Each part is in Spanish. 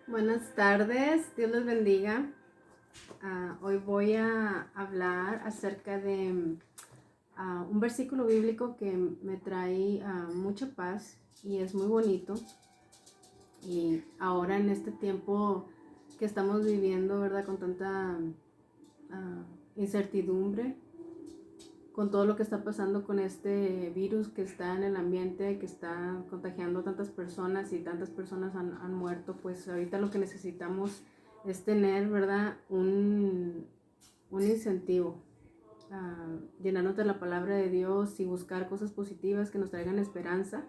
Buenas tardes, Dios les bendiga. Hoy voy a hablar acerca de un versículo bíblico que me trae mucha paz y es muy bonito. Y ahora en este tiempo que estamos viviendo, ¿verdad? Con tanta incertidumbre, con todo lo que está pasando con este virus que está en el ambiente, que está contagiando a tantas personas y tantas personas han muerto, pues ahorita lo que necesitamos es tener, ¿verdad? Un incentivo, llenarnos de la palabra de Dios y buscar cosas positivas que nos traigan esperanza,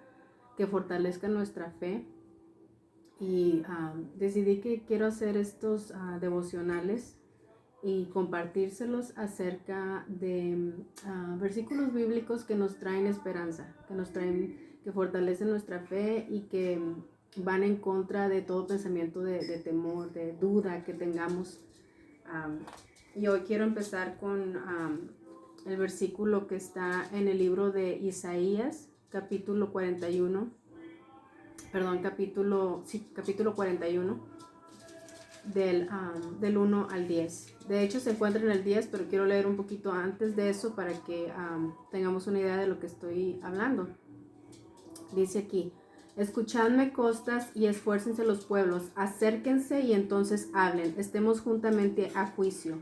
que fortalezcan nuestra fe. Y decidí que quiero hacer estos devocionales y compartírselos acerca de versículos bíblicos que nos traen esperanza, que fortalecen nuestra fe y que van en contra de todo pensamiento de temor, de duda que tengamos. Y hoy quiero empezar con el versículo que está en el libro de Isaías, capítulo 41, capítulo 41, del 1 al 10. De hecho se encuentra en el 10, pero quiero leer un poquito antes de eso para que tengamos una idea de lo que estoy hablando. Dice aquí: escuchadme costas y esfuércense los pueblos, acérquense y entonces hablen, estemos juntamente a juicio.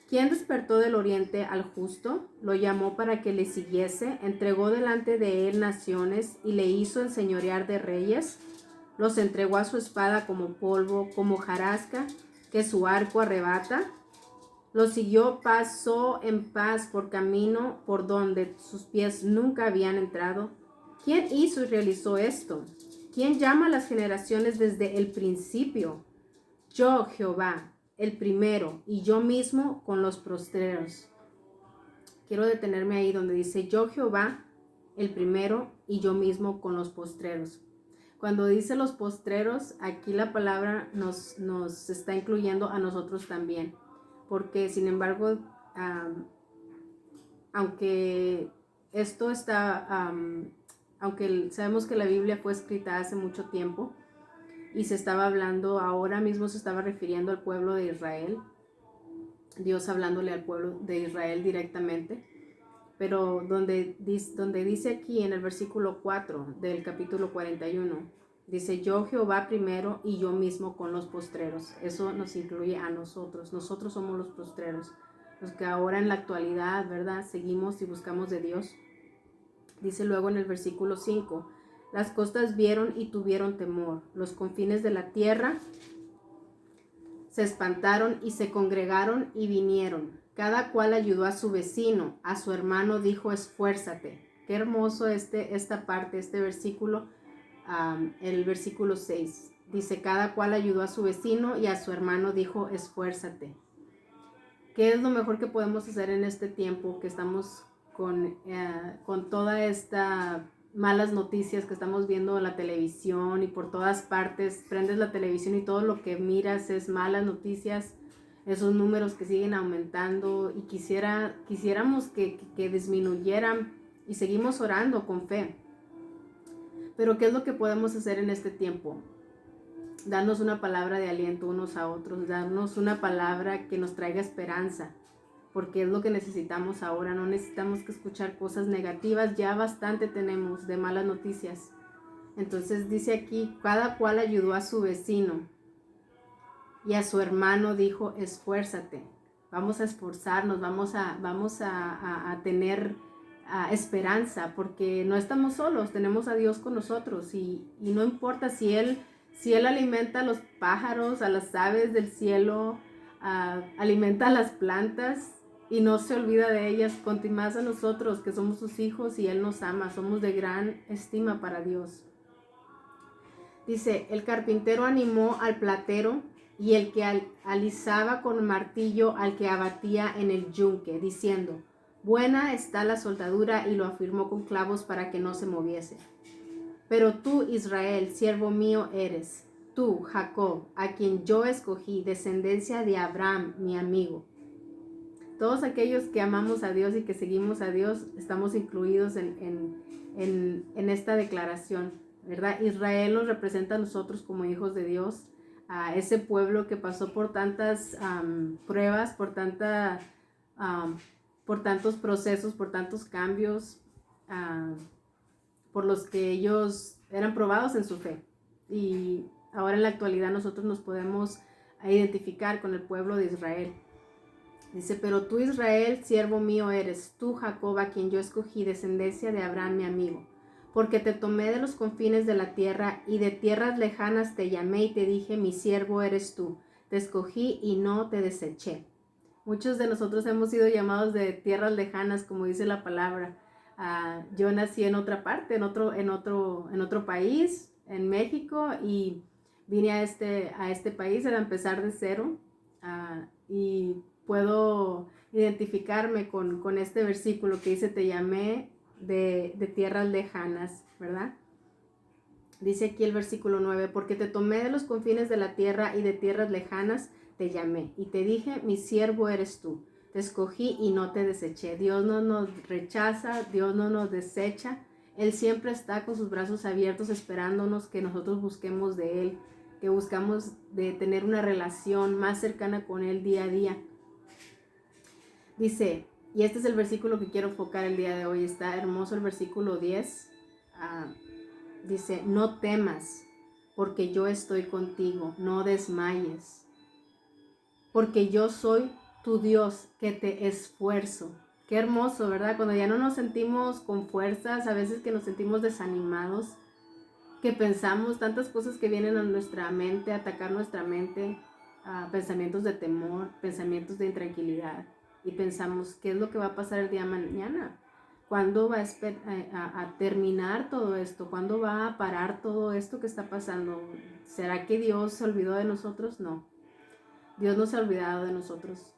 ¿Quién despertó del oriente al justo? Lo llamó para que le siguiese, entregó delante de él naciones y le hizo enseñorear de reyes. Los entregó a su espada como polvo, como hojarasca que su arco arrebata. Los siguió paso en paz por camino por donde sus pies nunca habían entrado. ¿Quién hizo y realizó esto? ¿Quién llama a las generaciones desde el principio? Yo, Jehová, el primero, y yo mismo con los postreros. Quiero detenerme ahí donde dice yo, Jehová, el primero, y yo mismo con los postreros. Cuando dice los postreros, aquí la palabra nos está incluyendo a nosotros también, porque sin embargo, aunque esto está, aunque sabemos que la Biblia fue escrita hace mucho tiempo y se estaba hablando, ahora mismo se estaba refiriendo al pueblo de Israel, Dios hablándole al pueblo de Israel directamente, pero donde dice aquí en el versículo 4 del capítulo 41, dice yo Jehová primero y yo mismo con los postreros. Eso nos incluye a nosotros. Nosotros somos los postreros, los que ahora en la actualidad, ¿verdad? Seguimos y buscamos de Dios. Dice luego en el versículo 5, las costas vieron y tuvieron temor, los confines de la tierra se espantaron y se congregaron y vinieron. Cada cual ayudó a su vecino, a su hermano dijo esfuérzate. Qué hermoso esta parte, este versículo, el versículo 6. Dice, cada cual ayudó a su vecino y a su hermano dijo esfuérzate. ¿Qué es lo mejor que podemos hacer en este tiempo que estamos con toda esta malas noticias que estamos viendo en la televisión y por todas partes? Prendes la televisión y todo lo que miras es malas noticias, esos números que siguen aumentando, y quisiéramos que disminuyeran, y seguimos orando con fe. Pero ¿qué es lo que podemos hacer en este tiempo? Darnos una palabra de aliento unos a otros, darnos una palabra que nos traiga esperanza, porque es lo que necesitamos ahora. No necesitamos que escuchar cosas negativas, ya bastante tenemos de malas noticias. Entonces dice aquí, cada cual ayudó a su vecino y a su hermano dijo esfuérzate. Vamos a esforzarnos, vamos a tener esperanza, porque no estamos solos, tenemos a Dios con nosotros, y no importa si Él alimenta a los pájaros, a las aves del cielo, alimenta a las plantas y no se olvida de ellas, cuanto más a nosotros que somos sus hijos y Él nos ama, somos de gran estima para Dios. Dice, el carpintero animó al platero y el que alisaba con martillo al que abatía en el yunque, diciendo, buena está la soldadura, y lo afirmó con clavos para que no se moviese. Pero tú, Israel, siervo mío eres, tú, Jacob, a quien yo escogí, descendencia de Abraham, mi amigo. Todos aquellos que amamos a Dios y que seguimos a Dios estamos incluidos en esta declaración, ¿verdad? Israel nos representa a nosotros como hijos de Dios, a ese pueblo que pasó por tantas pruebas, por tantos procesos, por tantos cambios, por los que ellos eran probados en su fe. Y ahora en la actualidad nosotros nos podemos identificar con el pueblo de Israel. Dice, pero tú Israel, siervo mío eres, tú Jacob, a quien yo escogí, descendencia de Abraham mi amigo. Porque te tomé de los confines de la tierra y de tierras lejanas te llamé y te dije, mi siervo eres tú. Te escogí y no te deseché. Muchos de nosotros hemos sido llamados de tierras lejanas, como dice la palabra. Yo nací en otra parte, en otro país, en México, y vine a este país a empezar de cero. Y puedo identificarme con este versículo que dice, te llamé de tierras lejanas, ¿verdad? Dice aquí el versículo 9, porque te tomé de los confines de la tierra y de tierras lejanas te llamé y te dije, mi siervo eres tú. Te escogí y no te deseché. Dios no nos rechaza, Dios no nos desecha. Él siempre está con sus brazos abiertos esperándonos que nosotros busquemos de Él, que buscamos de tener una relación más cercana con Él día a día. Dice, y este es el versículo que quiero enfocar el día de hoy, está hermoso el versículo 10. Dice, no temas, porque yo estoy contigo, no desmayes, porque yo soy tu Dios que te esfuerzo. Qué hermoso, ¿verdad? Cuando ya no nos sentimos con fuerzas, a veces que nos sentimos desanimados, que pensamos tantas cosas que vienen a nuestra mente, a atacar nuestra mente, pensamientos de temor, pensamientos de intranquilidad, y pensamos, ¿qué es lo que va a pasar el día de mañana? ¿Cuándo va a terminar todo esto? ¿Cuándo va a parar todo esto que está pasando? ¿Será que Dios se olvidó de nosotros? No, Dios no se ha olvidado de nosotros.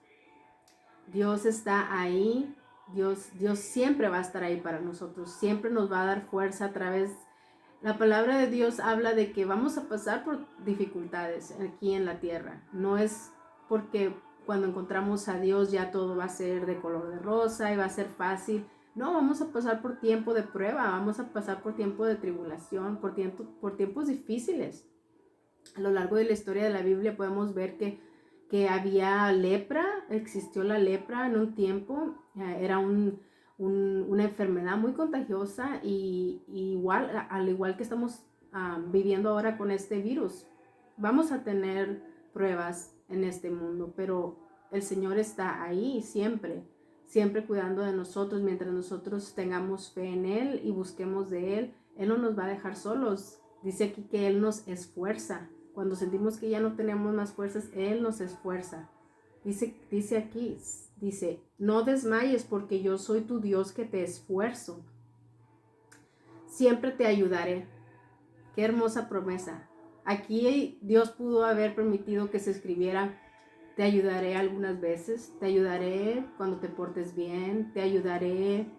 Dios está ahí, Dios siempre va a estar ahí para nosotros, siempre nos va a dar fuerza a través. La palabra de Dios habla de que vamos a pasar por dificultades aquí en la tierra. No es porque cuando encontramos a Dios ya todo va a ser de color de rosa y va a ser fácil. No, vamos a pasar por tiempo de prueba, vamos a pasar por tiempo de tribulación, por tiempos difíciles. A lo largo de la historia de la Biblia podemos ver que había lepra, existió la lepra en un tiempo, era una enfermedad muy contagiosa y igual, al igual que estamos viviendo ahora con este virus. Vamos a tener pruebas en este mundo, pero el Señor está ahí siempre, siempre cuidando de nosotros. Mientras nosotros tengamos fe en Él y busquemos de Él, Él no nos va a dejar solos. Dice aquí que Él nos esfuerza. Cuando sentimos que ya no tenemos más fuerzas, Él nos esfuerza. Dice aquí, dice, no desmayes porque yo soy tu Dios que te esfuerzo. Siempre te ayudaré. Qué hermosa promesa. Aquí Dios pudo haber permitido que se escribiera, te ayudaré algunas veces, te ayudaré cuando te portes bien, te ayudaré.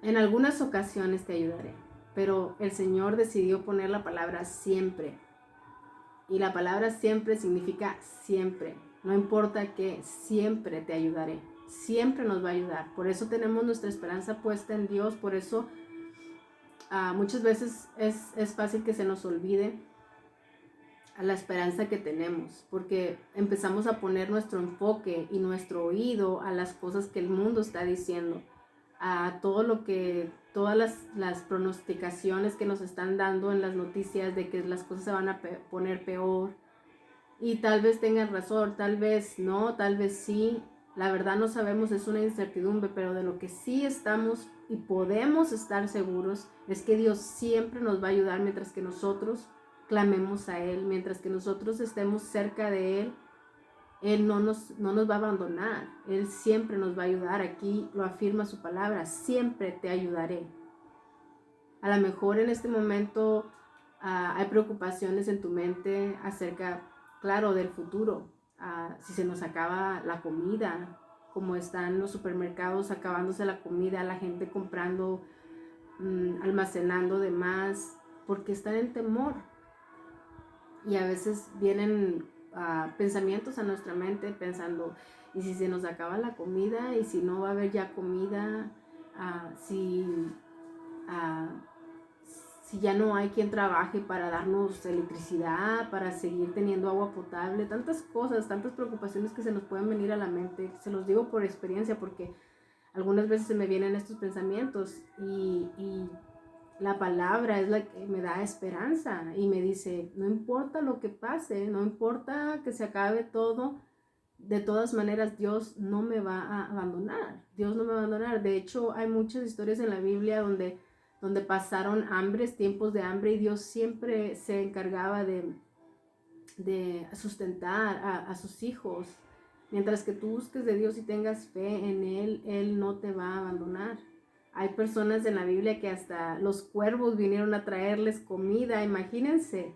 En algunas ocasiones te ayudaré. Pero el Señor decidió poner la palabra siempre. Y la palabra siempre significa siempre. No importa qué, siempre te ayudaré. Siempre nos va a ayudar. Por eso tenemos nuestra esperanza puesta en Dios. Por eso muchas veces es fácil que se nos olvide a la esperanza que tenemos. Porque empezamos a poner nuestro enfoque y nuestro oído a las cosas que el mundo está diciendo. A todo lo que, todas las pronosticaciones que nos están dando en las noticias de que las cosas se van a poner peor. Y tal vez tengan razón, tal vez no, tal vez sí. La verdad no sabemos, es una incertidumbre, pero de lo que sí estamos y podemos estar seguros es que Dios siempre nos va a ayudar mientras que nosotros clamemos a Él, mientras que nosotros estemos cerca de Él. Él no nos va a abandonar, Él siempre nos va a ayudar. Aquí lo afirma su palabra, siempre te ayudaré. A lo mejor en este momento hay preocupaciones en tu mente acerca, claro, del futuro. Si se nos acaba la comida, como están los supermercados acabándose la comida, la gente comprando, almacenando de más, porque están en temor. Y a veces vienen pensamientos a nuestra mente pensando, ¿y si se nos acaba la comida? ¿Y si no va a haber ya comida? Si si ya no hay quien trabaje para darnos electricidad, para seguir teniendo agua potable, tantas cosas, tantas preocupaciones que se nos pueden venir a la mente. Se los digo por experiencia porque algunas veces se me vienen estos pensamientos y la palabra es la que me da esperanza y me dice, no importa lo que pase, no importa que se acabe todo, de todas maneras Dios no me va a abandonar, Dios no me va a abandonar. De hecho, hay muchas historias en la Biblia donde pasaron hambres, tiempos de hambre, y Dios siempre se encargaba de sustentar a sus hijos. Mientras que tú busques de Dios y tengas fe en Él no te va a abandonar. Hay personas en la Biblia que hasta los cuervos vinieron a traerles comida. Imagínense,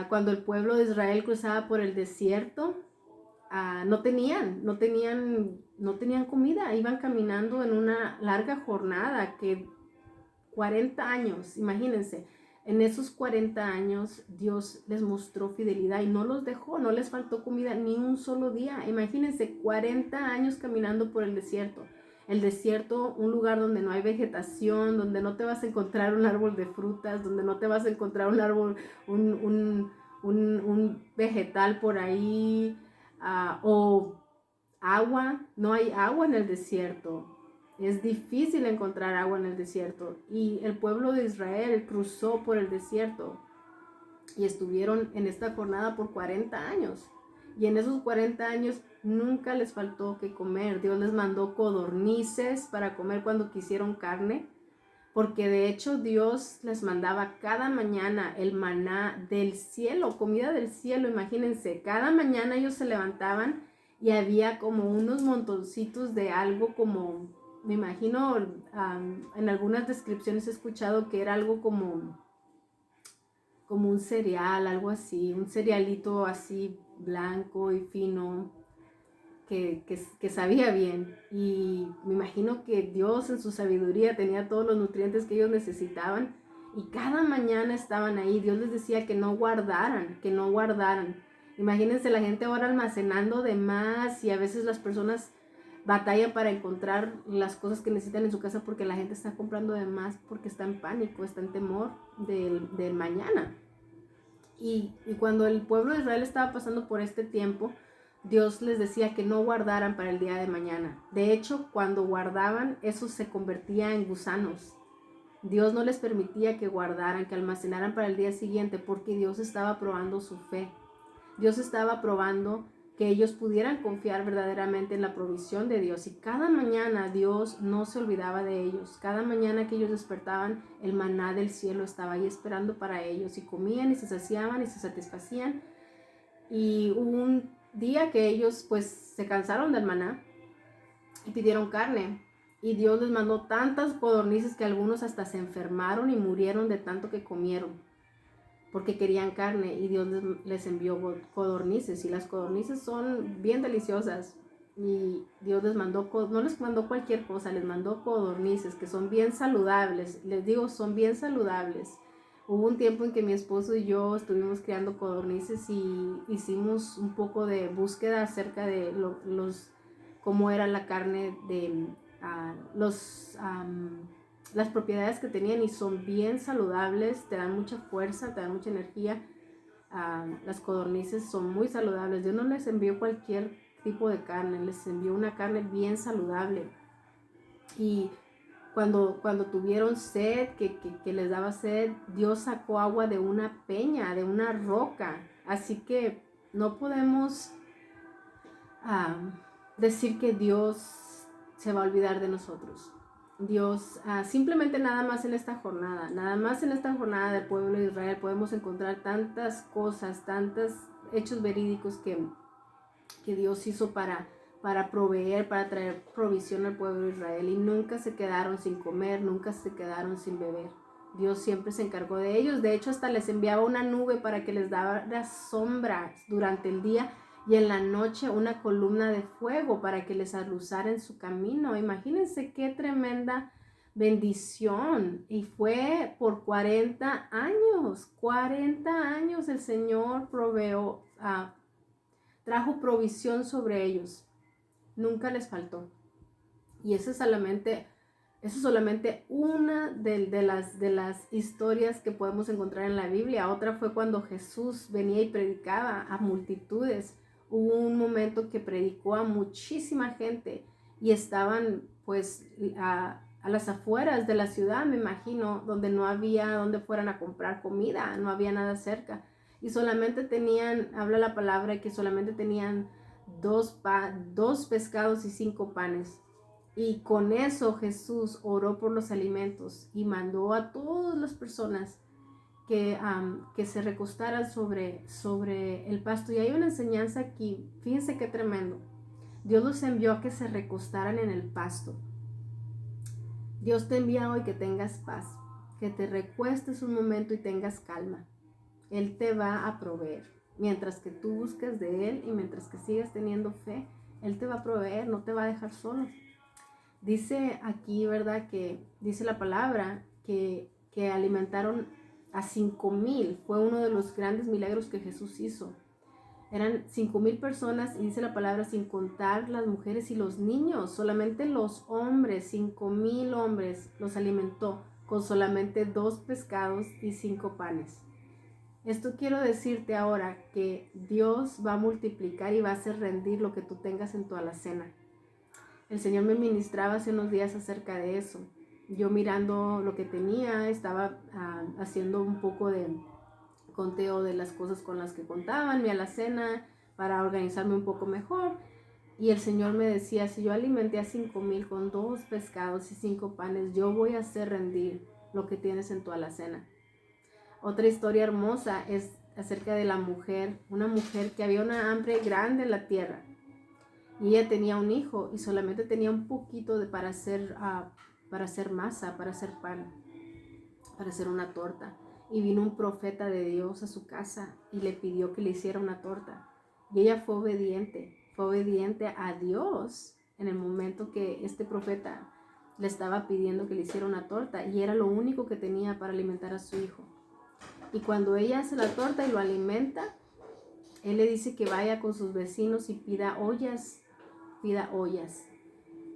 cuando el pueblo de Israel cruzaba por el desierto, no tenían comida. Iban caminando en una larga jornada que 40 años, imagínense. En esos 40 años Dios les mostró fidelidad y no los dejó, no les faltó comida ni un solo día. Imagínense 40 años caminando por el desierto. El desierto, un lugar donde no hay vegetación, donde no te vas a encontrar un árbol de frutas, donde no te vas a encontrar un árbol, un vegetal por ahí, o agua. No hay agua en el desierto. Es difícil encontrar agua en el desierto. Y el pueblo de Israel cruzó por el desierto y estuvieron en esta jornada por 40 años. Y en esos 40 años nunca les faltó que comer. Dios les mandó codornices para comer cuando quisieron carne, porque de hecho Dios les mandaba cada mañana el maná del cielo, comida del cielo. Imagínense, cada mañana ellos se levantaban y había como unos montoncitos de algo como, me imagino, en algunas descripciones he escuchado que era algo como un cereal, algo así, un cerealito así blanco y fino, que sabía bien. Y me imagino que Dios en su sabiduría tenía todos los nutrientes que ellos necesitaban, y cada mañana estaban ahí. Dios les decía que no guardaran, que no guardaran. Imagínense la gente ahora almacenando de más, y a veces las personas batallan para encontrar las cosas que necesitan en su casa porque la gente está comprando de más, porque está en pánico, está en temor del mañana. Y cuando el pueblo de Israel estaba pasando por este tiempo, Dios les decía que no guardaran para el día de mañana. De hecho, cuando guardaban, eso se convertía en gusanos. Dios no les permitía que guardaran, que almacenaran para el día siguiente, porque Dios estaba probando su fe. Dios estaba probando que ellos pudieran confiar verdaderamente en la provisión de Dios. Y cada mañana Dios no se olvidaba de ellos. Cada mañana que ellos despertaban, el maná del cielo estaba ahí esperando para ellos. Y comían y se saciaban y se satisfacían. Y hubo un día que ellos pues se cansaron del maná y pidieron carne. Y Dios les mandó tantas codornices que algunos hasta se enfermaron y murieron de tanto que comieron, porque querían carne, y Dios les envió codornices, y las codornices son bien deliciosas. Y Dios les mandó, no les mandó cualquier cosa, les mandó codornices que son bien saludables. Les digo, son bien saludables. Hubo un tiempo en que mi esposo y yo estuvimos criando codornices y hicimos un poco de búsqueda acerca de cómo era la carne, de las propiedades que tenían, y son bien saludables, te dan mucha fuerza, te dan mucha energía. Las codornices son muy saludables. Dios no les envió cualquier tipo de carne, les envió una carne bien saludable. Y cuando tuvieron sed, que les daba sed, Dios sacó agua de una peña, de una roca. Así que no podemos decir que Dios se va a olvidar de nosotros. Dios, simplemente nada más en esta jornada del pueblo de Israel podemos encontrar tantas cosas, tantos hechos verídicos que Dios hizo para proveer, para traer provisión al pueblo de Israel, y nunca se quedaron sin comer, nunca se quedaron sin beber. Dios siempre se encargó de ellos. De hecho, hasta les enviaba una nube para que les daba sombra durante el día, y en la noche una columna de fuego para que les aluzara en su camino. Imagínense qué tremenda bendición. Y fue por 40 años. 40 años el Señor proveó, trajo provisión sobre ellos. Nunca les faltó. Y eso Eso es solamente una de las historias que podemos encontrar en la Biblia. Otra fue cuando Jesús venía y predicaba a multitudes. Hubo un momento que predicó a muchísima gente y estaban pues a las afueras de la ciudad, me imagino, donde no había donde fueran a comprar comida, no había nada cerca. Y solamente tenían, habla la palabra, que solamente tenían dos pescados y 5 panes. Y con eso Jesús oró por los alimentos y mandó a todas las personas que se recostaran sobre el pasto. Y hay una enseñanza aquí, fíjense qué tremendo. Dios los envió a que se recostaran en el pasto. Dios te envía hoy que tengas paz, que te recuestes un momento y tengas calma. Él te va a proveer. Mientras que tú busques de Él y mientras que sigas teniendo fe, Él te va a proveer, no te va a dejar solo. Dice aquí, ¿verdad? Que dice la palabra que alimentaron a 5,000. Fue uno de los grandes milagros que Jesús hizo. Eran 5,000 personas y dice la palabra sin contar las mujeres y los niños. Solamente los hombres, 5,000 hombres los alimentó con solamente 2 pescados y 5 panes. Esto quiero decirte ahora que Dios va a multiplicar y va a hacer rendir lo que tú tengas en tu alacena. El Señor me ministraba hace unos días acerca de eso. Yo mirando lo que tenía, estaba haciendo un poco de conteo de las cosas con las que contaban, mi alacena, para organizarme un poco mejor. Y el Señor me decía, si yo alimenté a 5,000 con 2 pescados y 5 panes, yo voy a hacer rendir lo que tienes en tu alacena. Otra historia hermosa es acerca de la mujer, una mujer que había una hambre grande en la tierra. Y ella tenía un hijo y solamente tenía un poquito para hacer masa, para hacer pan, para hacer una torta. Y vino un profeta de Dios a su casa y le pidió que le hiciera una torta. Y ella fue obediente a Dios en el momento que este profeta le estaba pidiendo que le hiciera una torta. Y era lo único que tenía para alimentar a su hijo. Y cuando ella hace la torta y lo alimenta, él le dice que vaya con sus vecinos y pida ollas.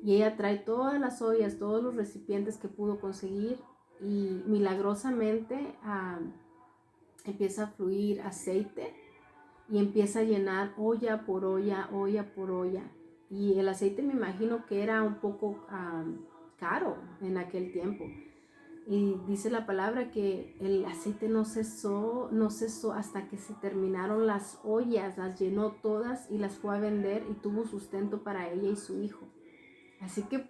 Y ella trae todas las ollas, todos los recipientes que pudo conseguir y milagrosamente empieza a fluir aceite y empieza a llenar olla por olla, olla por olla. Y el aceite me imagino que era un poco caro en aquel tiempo. Y dice la palabra que el aceite no cesó hasta que se terminaron las ollas, las llenó todas y las fue a vender y tuvo sustento para ella y su hijo. Así que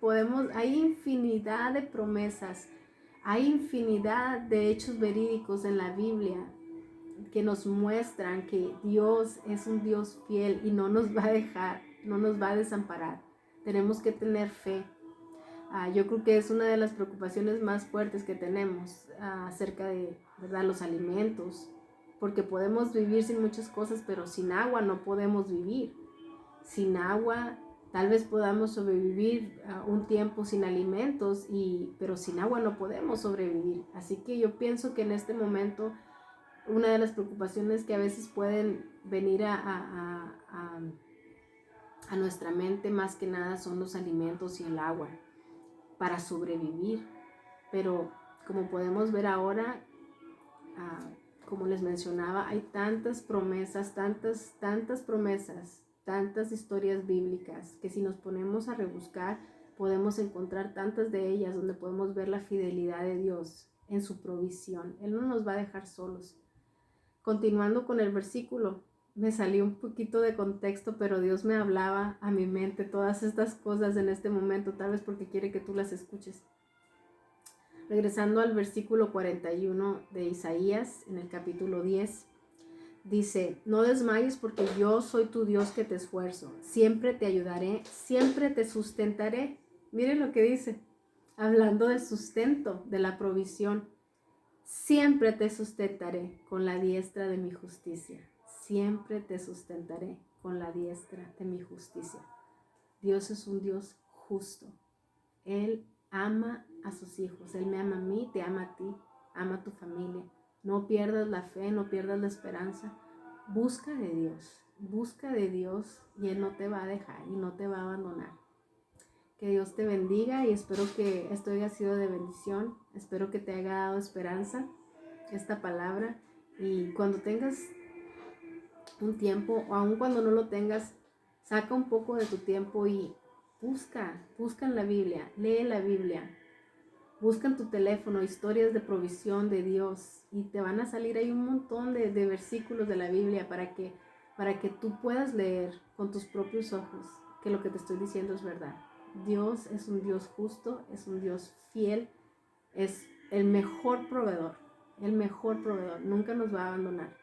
hay infinidad de promesas, hay infinidad de hechos verídicos en la Biblia que nos muestran que Dios es un Dios fiel y no nos va a dejar, no nos va a desamparar. Tenemos que tener fe. Yo creo que es una de las preocupaciones más fuertes que tenemos acerca de, ¿verdad?, los alimentos, porque podemos vivir sin muchas cosas, pero sin agua no podemos vivir. Sin agua tal vez podamos sobrevivir un tiempo sin alimentos, pero sin agua no podemos sobrevivir. Así que yo pienso que en este momento una de las preocupaciones que a veces pueden venir a nuestra mente más que nada son los alimentos y el agua para sobrevivir. Pero como podemos ver ahora, como les mencionaba, hay tantas promesas, tantas promesas, tantas historias bíblicas que si nos ponemos a rebuscar podemos encontrar tantas de ellas donde podemos ver la fidelidad de Dios en su provisión. Él no nos va a dejar solos. Continuando con el versículo, me salió un poquito de contexto, pero Dios me hablaba a mi mente todas estas cosas en este momento, tal vez porque quiere que tú las escuches. Regresando al versículo 41 de Isaías, en el capítulo 10, dice, no desmayes porque yo soy tu Dios que te esfuerzo, siempre te ayudaré, siempre te sustentaré. Miren lo que dice, hablando del sustento, de la provisión. Siempre te sustentaré con la diestra de mi justicia. Siempre te sustentaré con la diestra de mi justicia. Dios es un Dios justo. Él ama a sus hijos. Él me ama a mí, te ama a ti, ama a tu familia. No pierdas la fe, no pierdas la esperanza. Busca de Dios y Él no te va a dejar y no te va a abandonar. Que Dios te bendiga y espero que esto haya sido de bendición. Espero que te haya dado esperanza esta palabra. Y cuando tengas un tiempo, o aun cuando no lo tengas, saca un poco de tu tiempo y busca en la Biblia, lee la Biblia. Busca en tu teléfono historias de provisión de Dios y te van a salir ahí un montón de versículos de la Biblia para que tú puedas leer con tus propios ojos que lo que te estoy diciendo es verdad. Dios es un Dios justo, es un Dios fiel, es el mejor proveedor, nunca nos va a abandonar.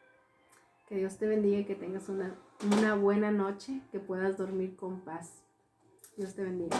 Que Dios te bendiga y que tengas una buena noche, que puedas dormir con paz. Dios te bendiga.